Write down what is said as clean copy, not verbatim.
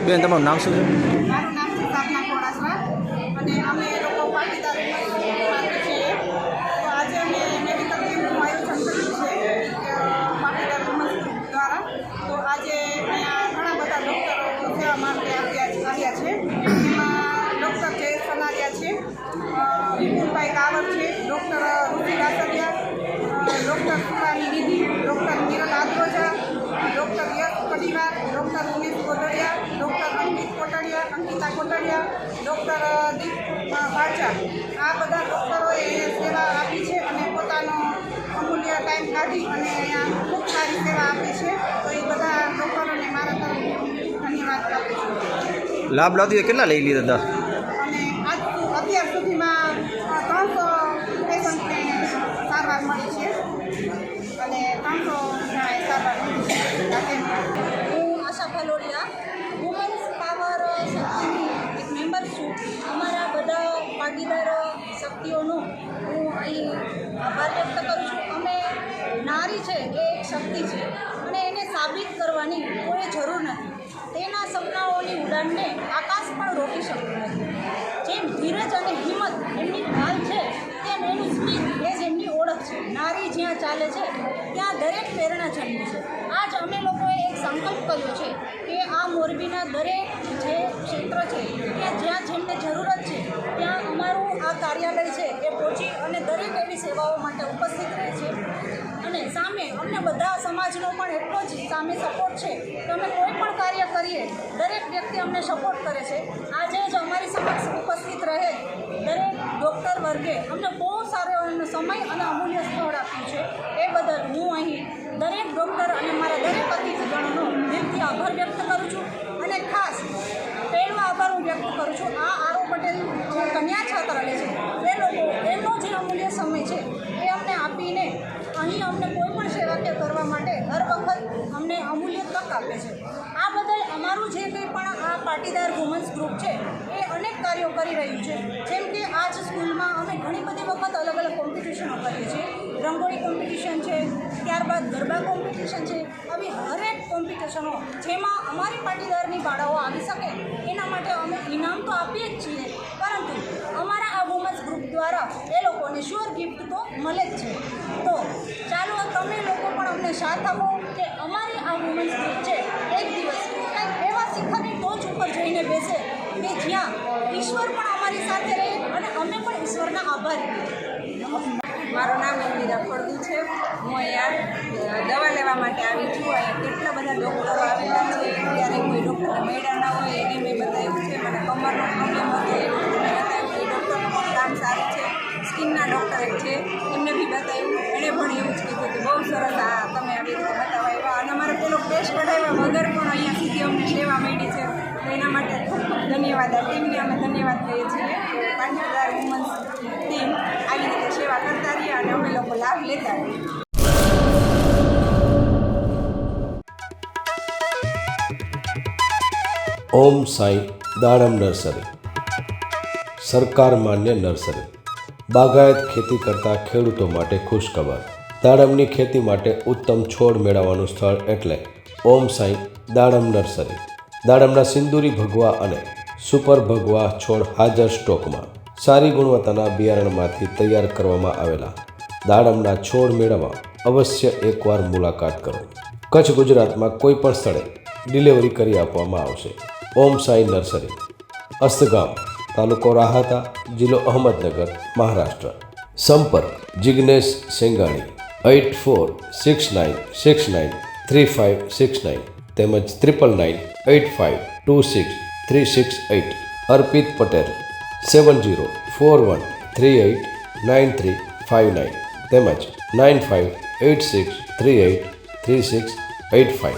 બેન તમારું નામ શું છે? મારું નામ છે સાધના કોણાસરા અને અમે લોકો પાટીદાર છીએ. તો આજે અમે મેડિકલ કેમ્પનું આયોજન કર્યું છે પાટીદાર વુમન્સ ગ્રુપ દ્વારા. તો આજે અહીંયા ઘણા બધા ડૉક્ટરો સેવા માટે આવ્યા છે. એમાં ડૉક્ટર જયેશ સનારિયા છે, વિપુલભાઈ કાવર છે, doctor Rishi Rasariya, doctor Surani Nidhi, doctor Kiran Adroja, doctor Yash Kadivar, doctor Umesh Kotadiya, doctor Ankita Kotadiya, doctor Deep Vacha. આ બધા ડૉક્ટરોએ સેવા આપી છે અને પોતાનો અમૂલ્ય ટાઈમ કાઢી અને અહીંયા ખૂબ સારી સેવા આપી છે. તો એ બધા ડૉક્ટરોને મારા તરફથી ધન્યવાદ આપું છું. લાભ લાવતી કેટલા લઈ લીધા હતા? અને અત્યાર સુધીમાં 300 પેશન્ટને સારવાર મળી છે અને 300 જણાએ સારવાર મળી છે. હું આશા ફલોડિયા વુમન્સ પાવર શક્તિની એક મેમ્બર છું. અમારા બધા ભાગીદાર શક્તિઓનો હું અહીં આભાર વ્યક્ત કરું છું. અમે નારી છે એ એક શક્તિ છે અને એને સાબિત કરવાની કોઈ જરૂર નથી. તેના સપનાઓની ઉડાનને આકાશ પણ રોકી શકતું નથી. જેમ ધીરજ અને હિંમત એમની ઢાલ છે તેમ એનું સ્પીડ એ જ એમની ઓળખ છે. નારી જ્યાં ચાલે છે ત્યાં દરેક પ્રેરણા જન્મે છે. આજ અમે લોકોએ એક સંકલ્પ કર્યો છે કે આ મોરબીના દરેક જે ક્ષેત્ર છે ત્યાં જ્યાં જેમને જરૂરત છે ત્યાં અમારું આ કાર્યાલય છે એ પહોંચી અને દરેક એવી સેવાઓ માટે ઉપસ્થિત રહે છે. અને સામે અમને બધા સમાજનો પણ એટલો જ સામે સપોર્ટ છે કે અમે કોઈ પણ કાર્ય કરીએ દરેક વ્યક્તિ અમને સપોર્ટ કરે છે. આજે જ અમારી સમક્ષ ઉપસ્થિત રહે દરેક ડૉક્ટર વર્ગે અમને બહુ સારો એનો સમય અને અમૂલ્ય સ્થળ આપ્યું છે. એ બદલ હું અહીં દરેક ડૉક્ટર અને મારા દરેક અતિથિગણોનો દિલથી આભાર વ્યક્ત કરું છું. અને ખાસ પહેલો આભાર હું વ્યક્ત કરું છું આ આરો પટેલ જે કન્યા છાત્રાલય છે એ લોકો એમનો જે અમૂલ્ય સમય છે એ અમને આપીને અહીં અમને કોઈ પણ સેવાકીય કરવા માટે હર વખત અમને અમૂલ્ય તક આપે છે. આ બદલ અમારું જે કંઈ પણ આ પાટીદાર વુમન્સ ગ્રુપ છે એ અનેક કાર્યો કરી રહ્યું છે. જેમ કે આજ સ્કૂલમાં અમે ઘણી બધી વખત અલગ અલગ કોમ્પિટિશનો કરીએ છીએ. રંગોળી કોમ્પિટિશન છે, ત્યારબાદ ગરબા કોમ્પિટિશન છે. આવી હરેક કોમ્પિટિશનો જેમાં અમારી પાટીદારની બાળાઓ આવી શકે એના માટે અમે ઇનામ તો આપીએ જ છીએ, પરંતુ અમારા આ વુમન્સ ગ્રુપ દ્વારા એ લોકોને શ્યોર ગિફ્ટ તો મળે જ છે. તો ચાલો તમે લોકો પણ અમને સાથ આપો કે અમારી આ વુમન્સ ગ્રુપ છે એક દિવસ કંઈક એવા શિખરની ટોચ ઉપર જઈને બેસે કે જ્યાં ઈશ્વર પણ અમારી સાથે રહે અને અમે પણ ઈશ્વરના આભારી. મારું નામ ઇન્દિરા ફળદુ છે. હું અહીંયા દવા લેવા માટે આવી છું. અહીંયા કેટલા બધા ડૉક્ટરો આવેલા છે. ત્યારે કોઈ ડૉક્ટરને મેળા ના હોય એને મેં બતાવ્યું છે. મને કમરનો પ્રોબ્લેમ હતો એ ડૉક્ટરને બતાવ્યું. એ ડૉક્ટરનું પણ કામ સારું છે. સ્કિનના ડૉક્ટર એક છે એમને બી બતાવ્યું. એણે પણ એવું જ કીધું કે બહુ સરસ આ તમે આવી રીતે બતાવવા આવ્યા અને અમારે પેલો ટેસ્ટ કઢાવ્યા વગર પણ અહીંયા સુધી અમને સેવા મળી છે. તો એના માટે ખૂબ ખૂબ ધન્યવાદ. આ ટીમને અમે ધન્યવાદ કહીએ છીએ. પાટીદાર વુમન્સ ટીમ આવી રીતે સેવા કરતા રહીએ અને અમે લોકો લાભ લેતા રહીએ. ઓમ સાંઈ દાડમ નર્સરી સરકાર માન્ય નર્સરી બાગાયત ખેતી કરતા ખેડૂતો માટે ખુશખબર. દાડમની ખેતી માટે ઉત્તમ છોડ મેળવવાનું સ્થળ એટલે ઓમ સાંઈ દાડમ નર્સરી. દાડમના સિંદૂરી ભગવા અને સુપર ભગવા છોડ હાજર સ્ટોકમાં. સારી ગુણવત્તાના બિયારણમાંથી તૈયાર કરવામાં આવેલા દાડમના છોડ મેળવવા અવશ્ય એકવાર મુલાકાત કરો. કચ્છ ગુજરાતમાં કોઈ પણ સ્થળે ડિલિવરી કરી આપવામાં આવશે. ઓમ સાંઈ નર્સરી, અસ્તગામ, તાલુકો રાહાતા, જિલ્લો અહમદનગર, મહારાષ્ટ્ર. સંપર્ક જિગ્નેશ સેંગાણી 8469693569 તેમજ 9998526368. અર્પિત પટેલ 7041389359 તેમજ 9586383685.